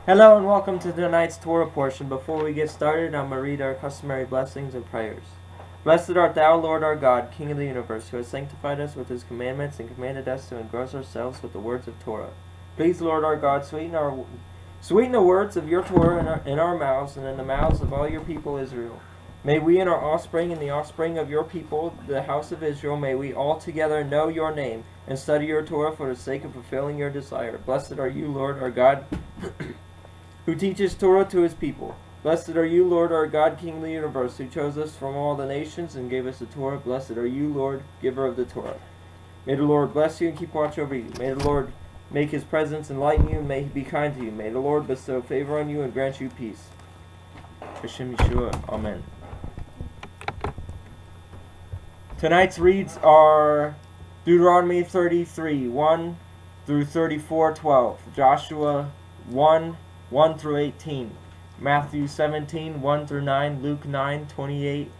Hello and welcome to tonight's Torah portion. Before we get started, I'm going to read our customary blessings and prayers. Blessed art thou, Lord our God, King of the universe, who has sanctified us with his commandments and commanded us to engross ourselves with the words of Torah. Please, Lord our God, sweeten the words of your Torah in our mouths and in the mouths of all your people Israel. May we and our offspring and the offspring of your people, the house of Israel, may we all together know your name and study your Torah for the sake of fulfilling your desire. Blessed are you, Lord our God, who teaches Torah to his people. Blessed are you, Lord our God, King of the universe, who chose us from all the nations and gave us the Torah. Blessed are you, Lord, giver of the Torah. May the Lord bless you and keep watch over you. May the Lord make his presence enlighten you, and may he be kind to you. May the Lord bestow favor on you and grant you peace. Hashem Yeshua. Amen. Tonight's reads are Deuteronomy 33, 1 through 34:12, Joshua 1 through 18, Matthew 17, 1 through 9, Luke 9, 28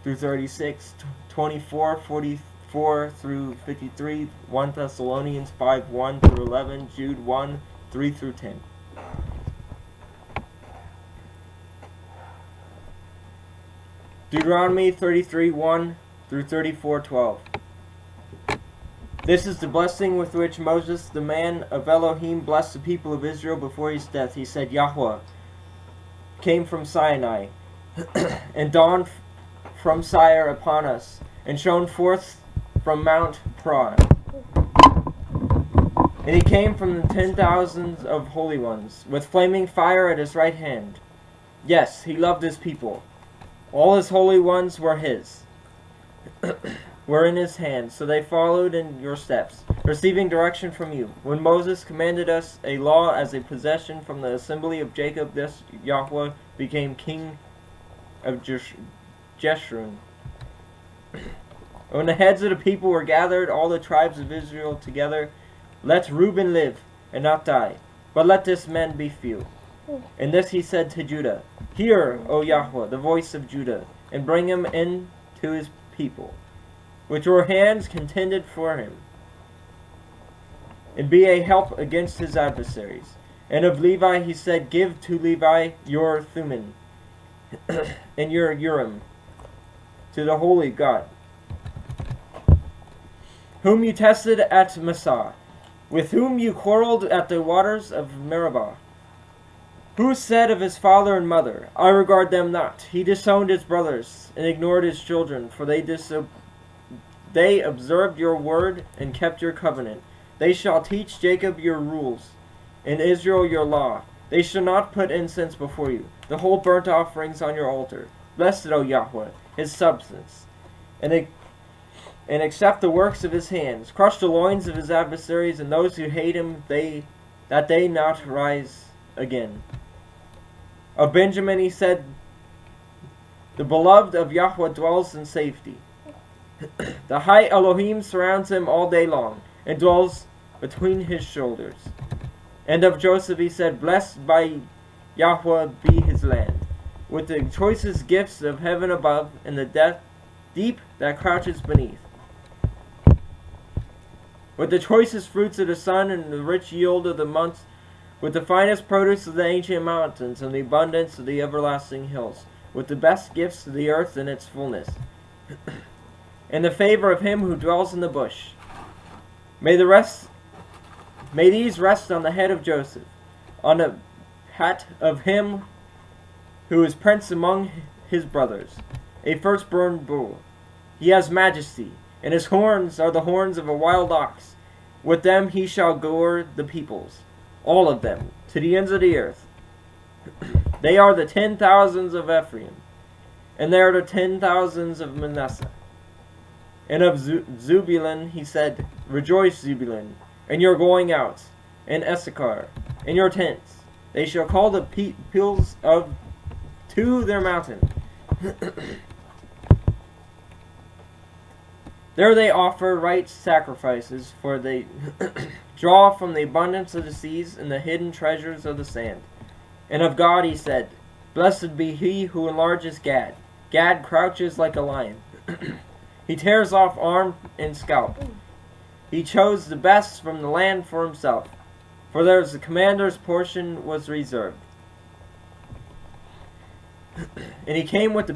through 36, 24, 44 through 53, 1 Thessalonians 5, 1 through 11, Jude 1, 3 through 10. Deuteronomy 33, 1 through 34:12. This is the blessing with which Moses, the man of Elohim, blessed the people of Israel before his death. He said, Yahweh came from Sinai, and dawned from Seir upon us, and shone forth from Mount Paran. And he came from the 10,000s of holy ones, with flaming fire at his right hand. Yes, he loved his people. All his holy ones were his. Were in his hand, so they followed in your steps, receiving direction from you. When Moses commanded us a law as a possession from the assembly of Jacob, this Yahweh became king of Jeshurun. When the heads of the people were gathered, all the tribes of Israel together, let Reuben live and not die, but let this man be few. And this he said to Judah, Hear, O Yahweh, the voice of Judah, and bring him in to his people, which your hands contended for him, and be a help against his adversaries. And of Levi he said, Give to Levi your Thummim and your Urim to the holy God, whom you tested at Massah, with whom you quarreled at the waters of Meribah. Who said of his father and mother, I regard them not. He disowned his brothers and ignored his children, for they observed your word and kept your covenant. They shall teach Jacob your rules, and Israel your law. They shall not put incense before you, the whole burnt offerings on your altar. Blessed, O Yahweh, his substance, and accept the works of his hands. Crush the loins of his adversaries, and those who hate him, that they not rise again. Of Benjamin he said, The beloved of Yahweh dwells in safety. The high Elohim surrounds him all day long, and dwells between his shoulders. And of Joseph he said, Blessed by Yahweh be his land, with the choicest gifts of heaven above, and the deep that crouches beneath, with the choicest fruits of the sun, and the rich yield of the months, with the finest produce of the ancient mountains, and the abundance of the everlasting hills, with the best gifts of the earth in its fullness, and the favor of him who dwells in the bush. May these rest on the head of Joseph, on the hat of him who is prince among his brothers, a firstborn bull. He has majesty, and his horns are the horns of a wild ox. With them he shall gore the peoples, all of them, to the ends of the earth. They are the 10,000s of Ephraim, and they are the 10,000s of Manasseh. And of Zebulun he said, Rejoice, Zebulun, and your going out, and Issachar, and your tents. They shall call the peoples to their mountain. There they offer right sacrifices, for they draw from the abundance of the seas and the hidden treasures of the sand. And of God he said, Blessed be he who enlarges Gad. Gad crouches like a lion. He tears off arm and scalp. He chose the best from the land for himself, for there's the commander's portion was reserved. And he came with the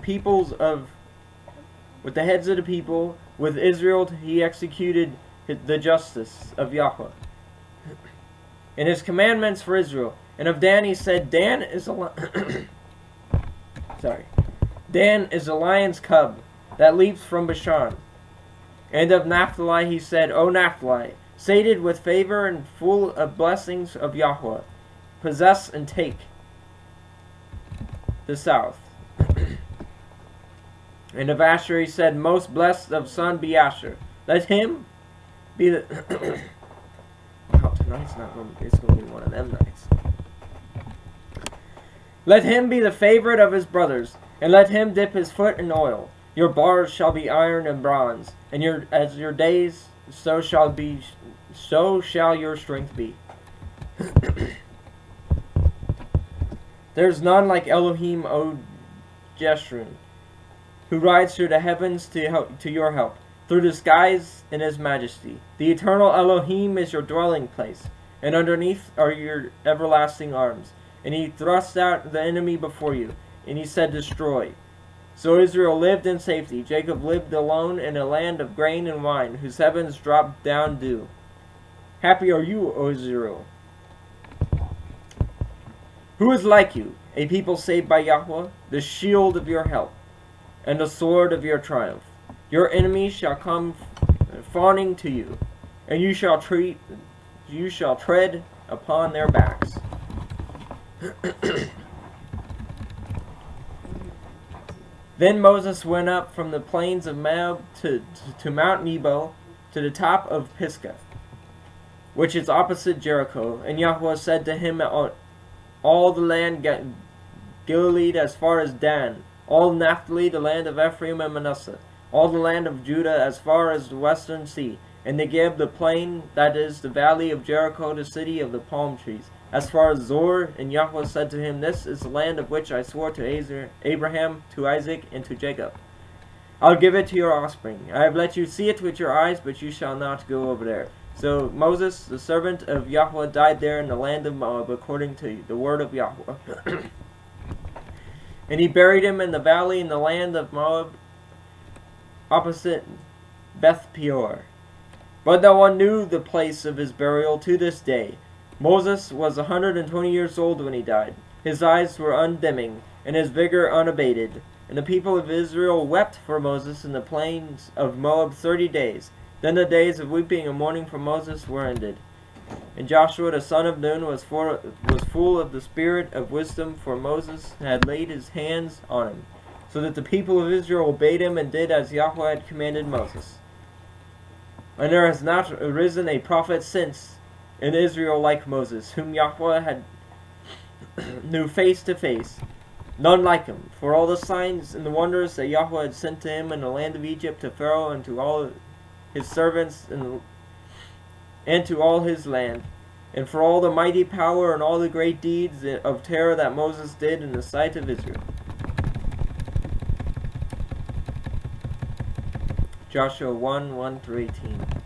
heads of the people, with Israel he executed the justice of Yahweh and his commandments for Israel. And of Dan he said, Dan is a lion's cub that leaps from Bashan. And of Naphtali he said, O Naphtali, sated with favor and full of blessings of Yahweh, possess and take the south. And of Asher he said, most blessed of son be Asher. Let him be the tonight's not going to, it's going to be one of them nights. Let him be the favorite of his brothers, and let him dip his foot in oil. Your bars shall be iron and bronze, and as your days, so shall your strength be. There is none like Elohim, O Jeshurun, who rides through the heavens to your help, through the skies in his majesty. The eternal Elohim is your dwelling place, and underneath are your everlasting arms. And he thrust out the enemy before you, and he said, destroy. So Israel lived in safety. Jacob lived alone in a land of grain and wine, whose heavens dropped down dew. Happy are you, O Israel. Who is like you, a people saved by Yahweh, the shield of your help, and the sword of your triumph? Your enemies shall come fawning to you, and you shall tread upon their backs. Then Moses went up from the plains of Moab to Mount Nebo, to the top of Pisgah, which is opposite Jericho. And Yahweh said to him, all the land Gilead as far as Dan, all Naphtali, the land of Ephraim and Manasseh, all the land of Judah as far as the western sea, and Negeb the plain, that is the valley of Jericho, the city of the palm trees, as far as Zor. And Yahweh said to him, this is the land of which I swore to Abraham, to Isaac, and to Jacob. I'll give it to your offspring. I have let you see it with your eyes, but you shall not go over there. So Moses, the servant of Yahweh, died there in the land of Moab, according to the word of Yahweh. And he buried him in the valley in the land of Moab, opposite Beth Peor. But no one knew the place of his burial to this day. Moses was 120 years old when he died. His eyes were undimming, and his vigor unabated. And the people of Israel wept for Moses in the plains of Moab 30 days. Then the days of weeping and mourning for Moses were ended. And Joshua the son of Nun was full of the spirit of wisdom, for Moses had laid his hands on him, so that the people of Israel obeyed him and did as Yahweh had commanded Moses. And there has not arisen a prophet since in Israel like Moses, whom Yahweh had knew face to face, none like him. For all the signs and the wonders that Yahweh had sent to him in the land of Egypt, to Pharaoh and to all his servants and to all his land, and for all the mighty power and all the great deeds of terror that Moses did in the sight of Israel. Joshua 1:1-18.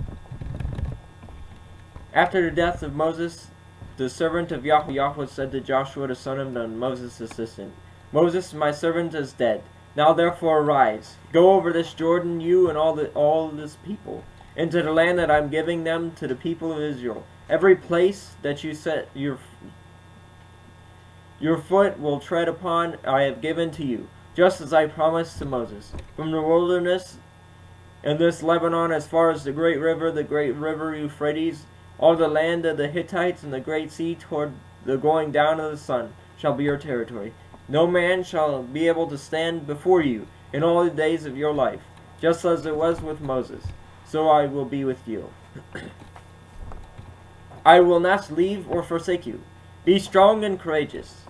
After the death of Moses, the servant of Yahweh, Yahweh said to Joshua the son of Nun, Moses' assistant, Moses, my servant, is dead. Now therefore arise, go over this Jordan, you and all this people, into the land that I am giving them to the people of Israel. Every place that you set your foot will tread upon, I have given to you, just as I promised to Moses. From the wilderness and this Lebanon, as far as the great river Euphrates, all the land of the Hittites and the great sea toward the going down of the sun shall be your territory. No man shall be able to stand before you in all the days of your life, just as it was with Moses. So I will be with you. I will not leave or forsake you. Be strong and courageous,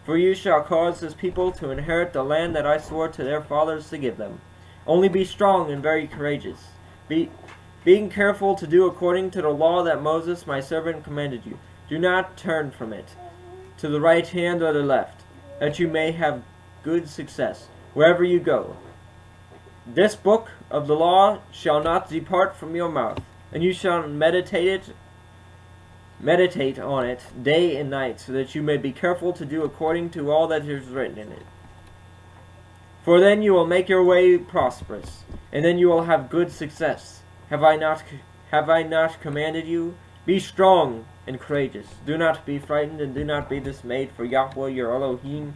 for you shall cause this people to inherit the land that I swore to their fathers to give them. Only be strong and very courageous, being careful to do according to the law that Moses my servant commanded you. Do not turn from it, to the right hand or the left, that you may have good success wherever you go. This book of the law shall not depart from your mouth, and you shall meditate Meditate on it day and night, so that you may be careful to do according to all that is written in it. For then you will make your way prosperous, and then you will have good success. Have I not commanded you? Be strong and courageous. Do not be frightened and do not be dismayed, for Yahweh your Elohim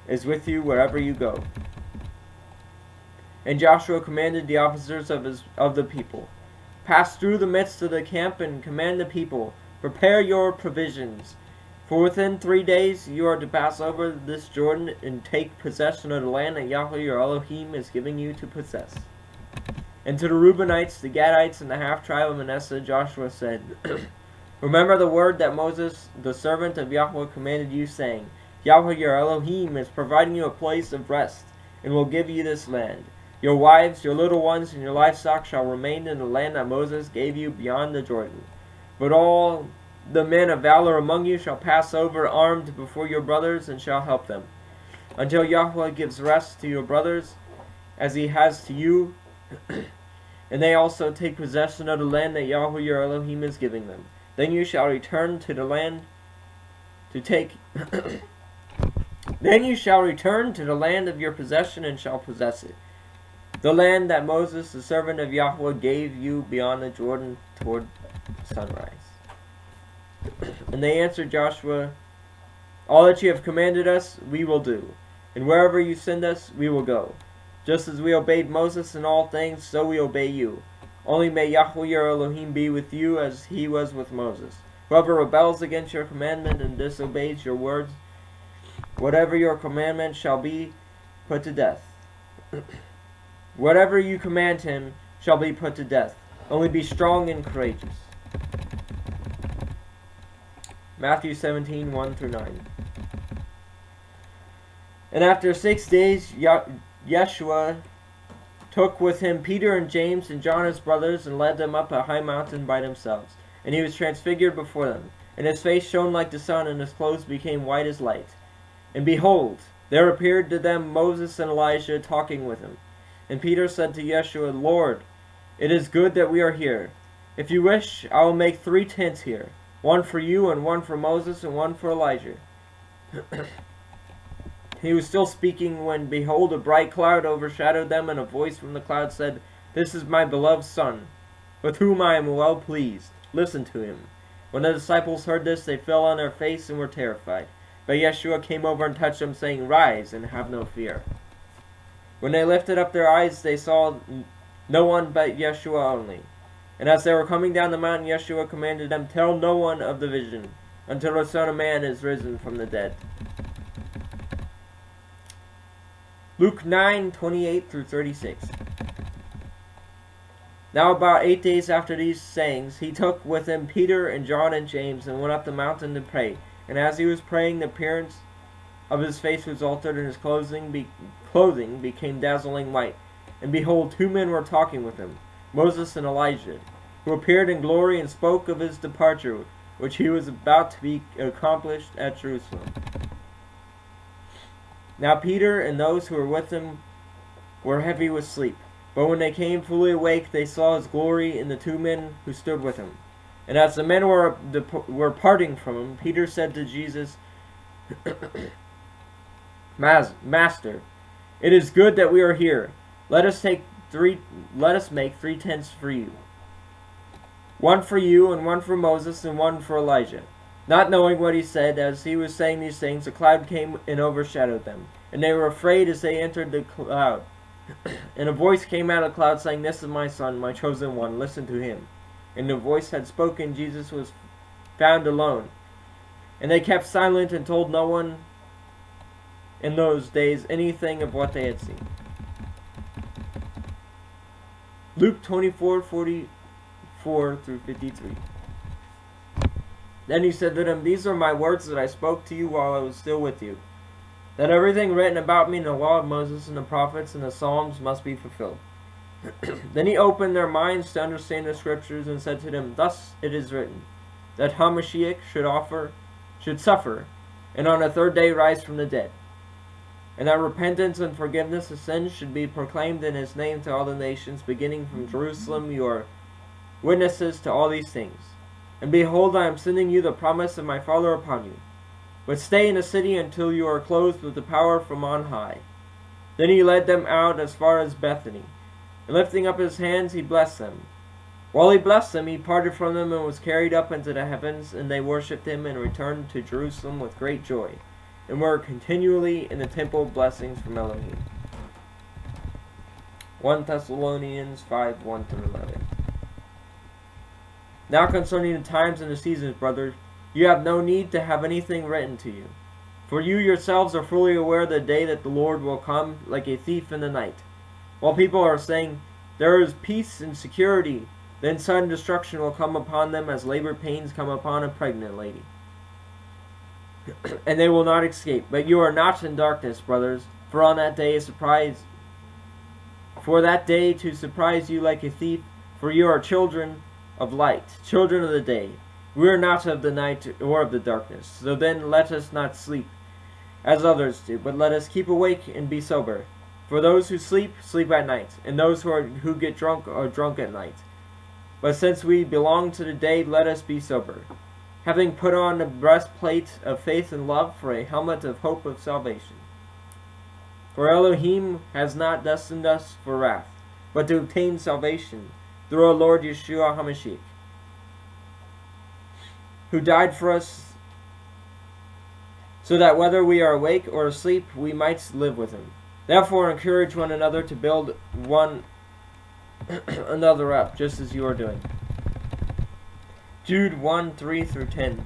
is with you wherever you go. And Joshua commanded the officers of the people, pass through the midst of the camp and command the people, prepare your provisions. For within 3 days you are to pass over this Jordan and take possession of the land that Yahweh your Elohim is giving you to possess. And to the Reubenites, the Gadites, and the half-tribe of Manasseh, Joshua said, remember the word that Moses, the servant of Yahweh, commanded you, saying, Yahweh your Elohim is providing you a place of rest, and will give you this land. Your wives, your little ones, and your livestock shall remain in the land that Moses gave you beyond the Jordan. But all the men of valor among you shall pass over armed before your brothers, and shall help them, until Yahweh gives rest to your brothers, as he has to you, and they also take possession of the land that Yahweh your Elohim is giving them. Then you shall return to the land Then you shall return to the land of your possession and shall possess it, the land that Moses, the servant of Yahweh, gave you beyond the Jordan toward sunrise. And they answered Joshua, all that you have commanded us, we will do, and wherever you send us, we will go. Just as we obeyed Moses in all things, so we obey you. Only may Yahweh your Elohim be with you as he was with Moses. Whoever rebels against your commandment and disobeys your words, whatever your commandment shall be, put to death. Whatever you command him shall be put to death. Only be strong and courageous. Matthew 17, 1-9. And after 6 days, Yeshua took with him Peter and James and John his brothers, and led them up a high mountain by themselves. And he was transfigured before them, and his face shone like the sun, and his clothes became white as light. And behold, there appeared to them Moses and Elijah talking with him. And Peter said to Yeshua, Lord, it is good that we are here. If you wish, I will make 3 tents here, one for you, and one for Moses, and one for Elijah. He was still speaking when, behold, a bright cloud overshadowed them, and a voice from the cloud said, This is my beloved Son, with whom I am well pleased. Listen to him. When the disciples heard this, they fell on their face and were terrified. But Yeshua came over and touched them, saying, Rise, and have no fear. When they lifted up their eyes, they saw no one but Yeshua only. And as they were coming down the mountain, Yeshua commanded them, Tell no one of the vision, until the Son of Man is risen from the dead. Luke 9:28-36. Now about 8 days after these sayings, he took with him Peter and John and James, and went up the mountain to pray. And as he was praying, the appearance of his face was altered, and his clothing became dazzling white. And behold, 2 men were talking with him, Moses and Elijah, who appeared in glory and spoke of his departure, which he was about to be accomplished at Jerusalem. Now Peter and those who were with him were heavy with sleep. But when they came fully awake, they saw his glory and the 2 men who stood with him. And as the men were parting from him, Peter said to Jesus, Master, it is good that we are here. Let us make 3 tents for you. One for you, and one for Moses, and one for Elijah. Not knowing what he said, as he was saying these things, a cloud came and overshadowed them. And they were afraid as they entered the cloud. And a voice came out of the cloud, saying, This is my Son, my chosen one, listen to him. And the voice had spoken, Jesus was found alone. And they kept silent and told no one in those days anything of what they had seen. Luke 24:44-53. Then he said to them, These are my words that I spoke to you while I was still with you, that everything written about me in the law of Moses and the prophets and the Psalms must be fulfilled. Then he opened their minds to understand the scriptures, and said to them, Thus it is written, that HaMashiach should suffer, and on the 3rd day rise from the dead, and that repentance and forgiveness of sins should be proclaimed in his name to all the nations, beginning from Jerusalem. You are witnesses to all these things. And behold, I am sending you the promise of my Father upon you. But stay in the city until you are clothed with the power from on high." Then he led them out as far as Bethany, and lifting up his hands, he blessed them. While he blessed them, he parted from them and was carried up into the heavens, and they worshipped him and returned to Jerusalem with great joy, and were continually in the temple blessings from Elohim. 1 Thessalonians 5, 1-11. Now concerning the times and the seasons, brothers, you have no need to have anything written to you. For you yourselves are fully aware of the day that the Lord will come like a thief in the night. While people are saying, "There is peace and security," then sudden destruction will come upon them as labor pains come upon a pregnant lady. And they will not escape. But you are not in darkness, brothers, for on that day for that day to surprise you like a thief, for you are children of light, children of the day. We are not of the night or of the darkness. So then let us not sleep as others do, but let us keep awake and be sober. For those who sleep, sleep at night, and those who get drunk are drunk at night. But since we belong to the day, let us be sober, having put on the breastplate of faith and love, for a helmet of hope of salvation. For Elohim has not destined us for wrath, but to obtain salvation through our Lord Yeshua HaMashiach, who died for us, so that whether we are awake or asleep, we might live with him. Therefore encourage one another to build one another up, just as you are doing. Jude 1, 3-10.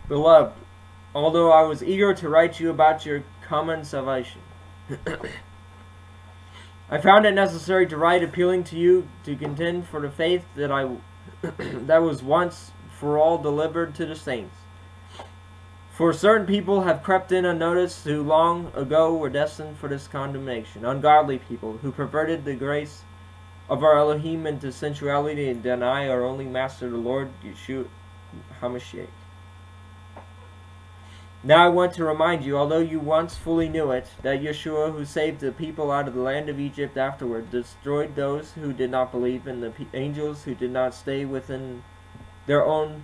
Beloved, although I was eager to write you about your common salvation, I found it necessary to write appealing to you to contend for the faith that was once for all delivered to the saints. For certain people have crept in unnoticed who long ago were destined for this condemnation, ungodly people who perverted the grace of our Elohim into sensuality and deny our only Master, the Lord Yeshua HaMashiach. Now I want to remind you, although you once fully knew it, that Yeshua, who saved the people out of the land of Egypt afterward, destroyed those who did not believe, and the angels who did not stay within their own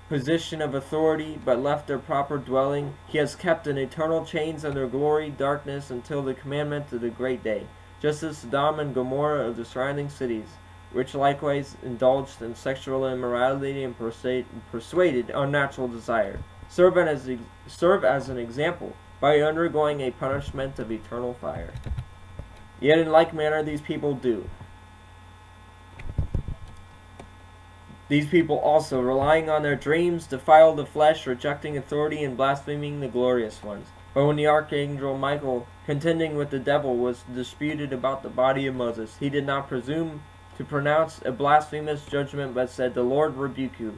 position of authority, but left their proper dwelling. He has kept in eternal chains under glory, darkness, until the commandment of the great day, just as Sodom and Gomorrah of the surrounding cities, which likewise indulged in sexual immorality and persuaded unnatural desire, serve as an example by undergoing a punishment of eternal fire. Yet in like manner these people do. These people also, relying on their dreams, defile the flesh, rejecting authority and blaspheming the glorious ones. But when the archangel Michael, contending with the devil, was disputed about the body of Moses, he did not presume to pronounce a blasphemous judgment, but said, "The Lord rebuke you."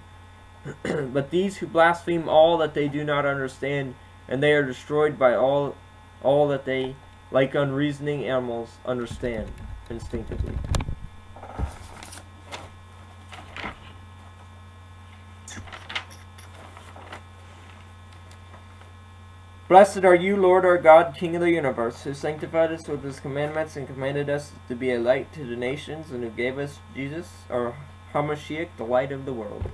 But these who blaspheme all that they do not understand, and they are destroyed by all that they, like unreasoning animals, understand instinctively. Blessed are you, Lord our God, King of the universe, who sanctified us with his commandments and commanded us to be a light to the nations, and who gave us Jesus, our HaMashiach, the light of the world.